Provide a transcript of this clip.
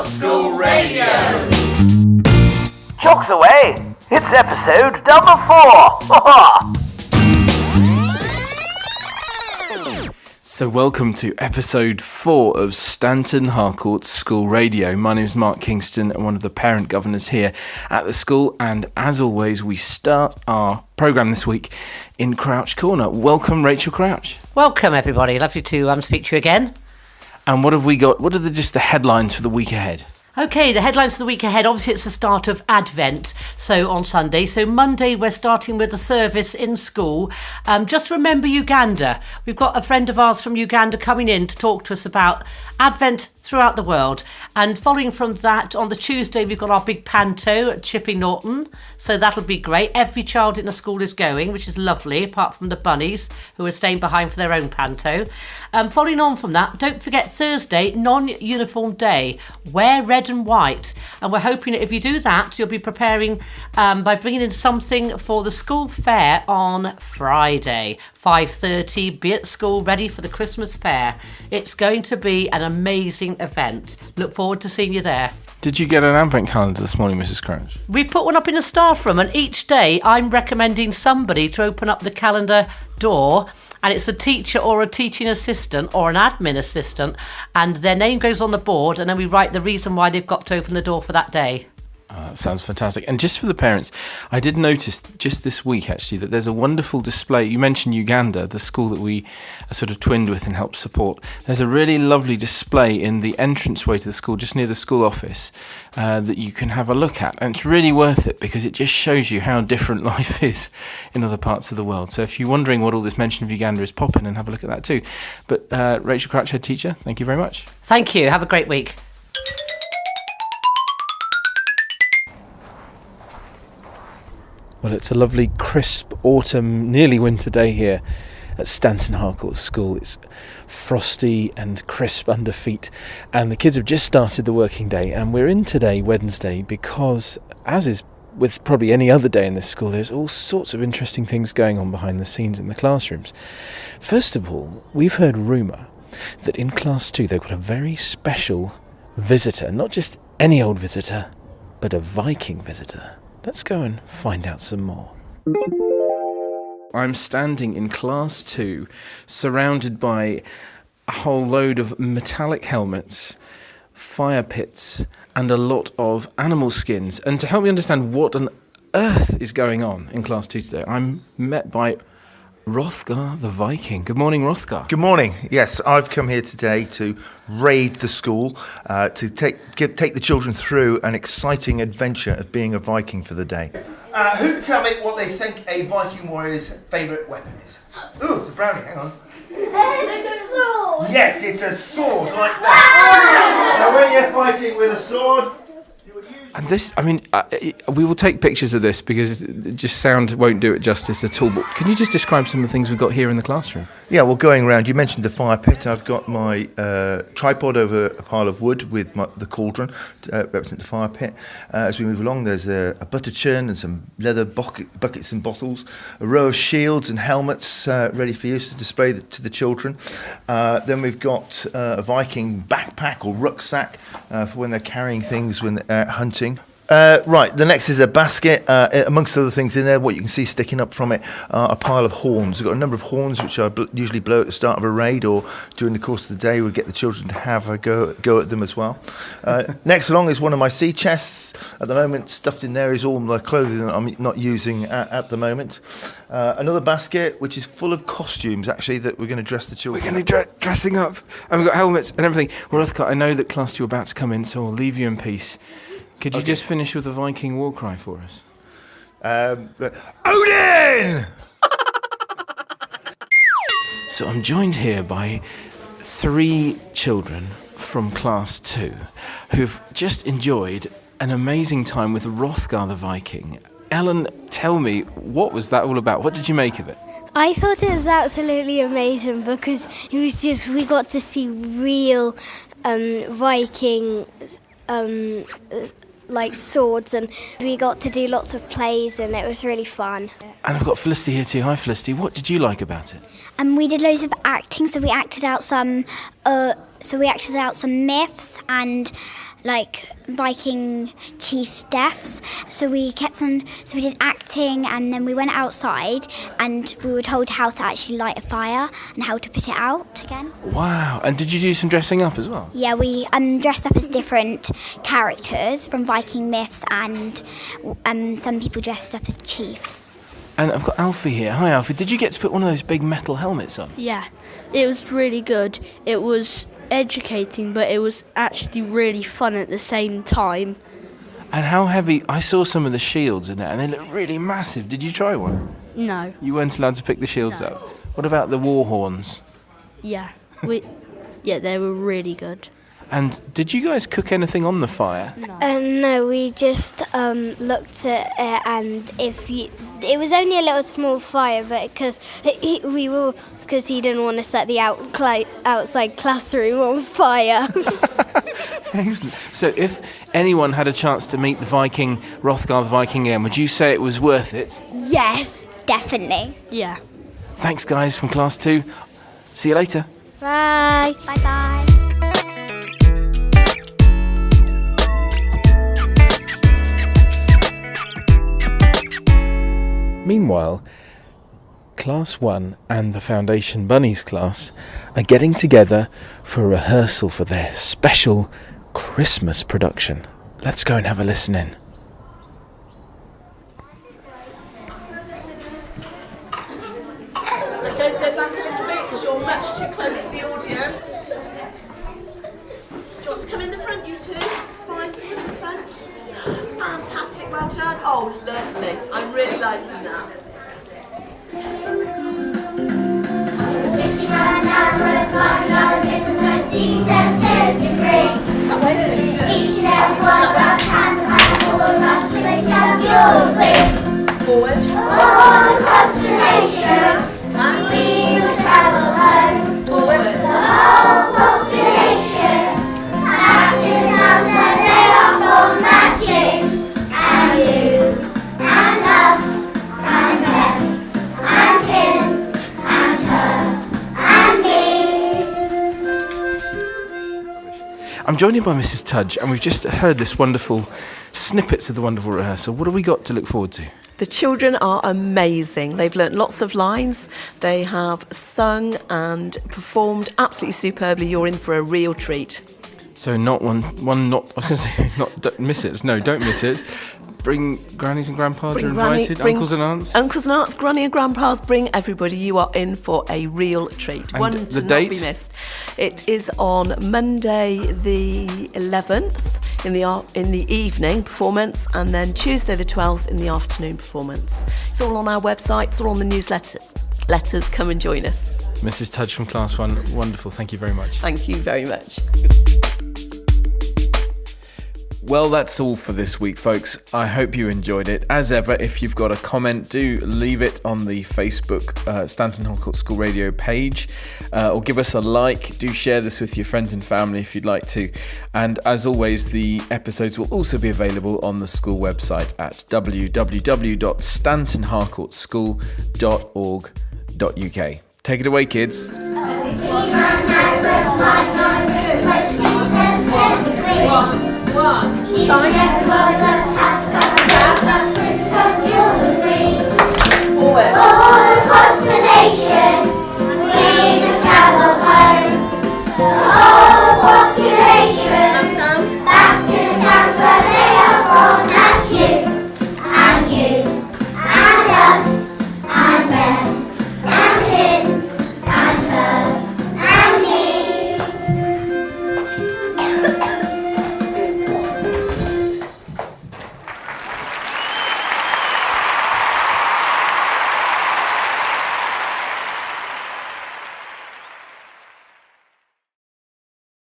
Harcourt School Radio. Jocks away! It's episode number 4! So welcome to episode 4 of Stanton Harcourt School Radio. My name is Mark Kingston, and one of the parent governors here at the school, and as always we start our programme this week in Crouch Corner. Welcome, Rachel Crouch. Welcome everybody, lovely to speak to you again. And what have we got? What are just the headlines for the week ahead? Okay, the headlines for the week ahead. Obviously, it's the start of Advent, so on Sunday. So Monday, we're starting with a service in school. Just remember Uganda. We've got a friend of ours from Uganda coming in to talk to us about Advent throughout the world. And following from that, on the Tuesday, we've got our big panto at Chipping Norton. So that'll be great. Every child in the school is going, which is lovely, apart from the Bunnies, who are staying behind for their own panto. Following on from that, don't forget Thursday, non-uniform day. Wear red and white, and we're hoping that if you do that, you'll be preparing by bringing in something for the school fair on Friday, 5:30. Be at school ready for the Christmas fair. It's going to be an amazing event. Look forward to seeing you there. Did you get an advent calendar this morning, Mrs. Crouch? We put one up in the staff room, and each day I'm recommending somebody to open up the calendar door, and it's a teacher or a teaching assistant or an admin assistant, and their name goes on the board, and then we write the reason why they've got to open the door for that day. That sounds fantastic. And just for the parents, I did notice just this week actually that there's a wonderful display. You mentioned Uganda, the school that we are sort of twinned with and help support. There's a really lovely display in the entranceway to the school, just near the school office, that you can have a look at. And it's really worth it because it just shows you how different life is in other parts of the world. So if you're wondering what all this mention of Uganda is, pop in and have a look at that too. But Rachel Crouch, head teacher, thank you very much. Thank you. Have a great week. Well, it's a lovely, crisp autumn, nearly winter day here at Stanton Harcourt School. It's frosty and crisp under feet, and the kids have just started the working day, and we're in today, Wednesday, because, as is with probably any other day in this school, there's all sorts of interesting things going on behind the scenes in the classrooms. First of all, we've heard rumour that in Class 2 they've got a very special visitor, not just any old visitor, but a Viking visitor. Let's go and find out some more. I'm standing in Class 2, surrounded by a whole load of metallic helmets, fire pits, and a lot of animal skins. And to help me understand what on earth is going on in Class 2 today, I'm met by Rothgar the Viking. Good morning, Rothgar. Good morning. Yes, I've come here today to raid the school, to take the children through an exciting adventure of being a Viking for the day. Who can tell me what they think a Viking warrior's favourite weapon is? Ooh, it's a brownie, hang on. It's a sword! Yes, it's a sword, like that. So when you're fighting with a sword, you would use... And this, I mean, we will take pictures of this because just sound won't do it justice at all. But can you just describe some of the things we've got here in the classroom? Yeah, well, going around, you mentioned the fire pit. I've got my tripod over a pile of wood with the cauldron to represent the fire pit. As we move along, there's a butter churn and some leather buckets and bottles, a row of shields and helmets ready for use to display to the children. Then we've got a Viking backpack or rucksack for when they're carrying things when they're hunting. Right, the next is a basket. Amongst other things in there, what you can see sticking up from it are a pile of horns. We've got a number of horns which I usually blow at the start of a raid, or during the course of the day we get the children to have a go at them as well. Next along is one of my sea chests. At the moment, stuffed in there is all my clothing that I'm not using at the moment. Another basket which is full of costumes, actually, that we're going to dress the children. We're going to be dressing up, and we've got helmets and everything. Well, Rothgar, I know that Class 2 are about to come in, so I'll leave you in peace. Could you just finish with the Viking war cry for us? Odin! So I'm joined here by 3 children from Class 2 who've just enjoyed an amazing time with Rothgar the Viking. Ellen, tell me, what was that all about? What did you make of it? I thought it was absolutely amazing because we got to see real Viking like swords, and we got to do lots of plays, and it was really fun. And I've got Felicity here too. Hi Felicity, what did you like about it? We did loads of acting, so we acted out some myths and like Viking chiefs' deaths. So we did acting, and then we went outside and we were told how to actually light a fire and how to put it out again. Wow, and did you do some dressing up as well? Yeah, we dressed up as different characters from Viking myths, and some people dressed up as chiefs. And I've got Alfie here. Hi Alfie, did you get to put one of those big metal helmets on? Yeah, it was really good. It was educating, but it was actually really fun at the same time. And how heavy? I saw some of the shields in there and they look really massive. Did you try one? No. You weren't allowed to pick the shields up? What about the war horns? Yeah, they were really good. And did you guys cook anything on the fire? No, we just looked at it, and it was only a little small fire, but because he didn't want to set the outside classroom on fire. Excellent. So if anyone had a chance to meet the Viking, Rothgar the Viking again, would you say it was worth it? Yes, definitely. Yeah. Thanks guys from Class 2. See you later. Bye. Bye-bye. Meanwhile, Class 1 and the Foundation Bunnies class are getting together for a rehearsal for their special Christmas production. Let's go and have a listen in. Okay, step back a little bit because you're much too close to the audience. Do you want to come in the front, you two? It's fine, come in the front. Fantastic, well done. Oh, lovely. I'm really liking that. Forward. All across the nation, we will travel home. Forward. The whole population, acting out that they are for matching. And you, and us, and them, and him, and her, and me. I'm joined by Mrs. Tudge and we've just heard this wonderful snippets of the wonderful rehearsal. What have we got to look forward to? The children are amazing. They've learnt lots of lines. They have sung and performed absolutely superbly. You're in for a real treat. So not one not, I was going to say, don't miss it. No, don't miss it. Bring grannies and grandpas are invited, uncles and aunts. Uncles and aunts, granny and grandpas, bring everybody. You are in for a real treat. And one the to date? not be missed. It is on Monday the 11th in the evening performance, and then Tuesday the 12th in the afternoon performance. It's all on our website, it's all on the newsletters. Come and join us. Mrs. Tudge from Class 1, wonderful. Thank you very much. Thank you very much. Well, that's all for this week, folks. I hope you enjoyed it. As ever, if you've got a comment, do leave it on the Facebook Stanton Harcourt School Radio page, or give us a like. Do share this with your friends and family if you'd like to. And as always, the episodes will also be available on the school website at www.stantonharcourtschool.org.uk. Take it away, kids. Each and every one of us has to come together to fulfill the dream. Forward. All across the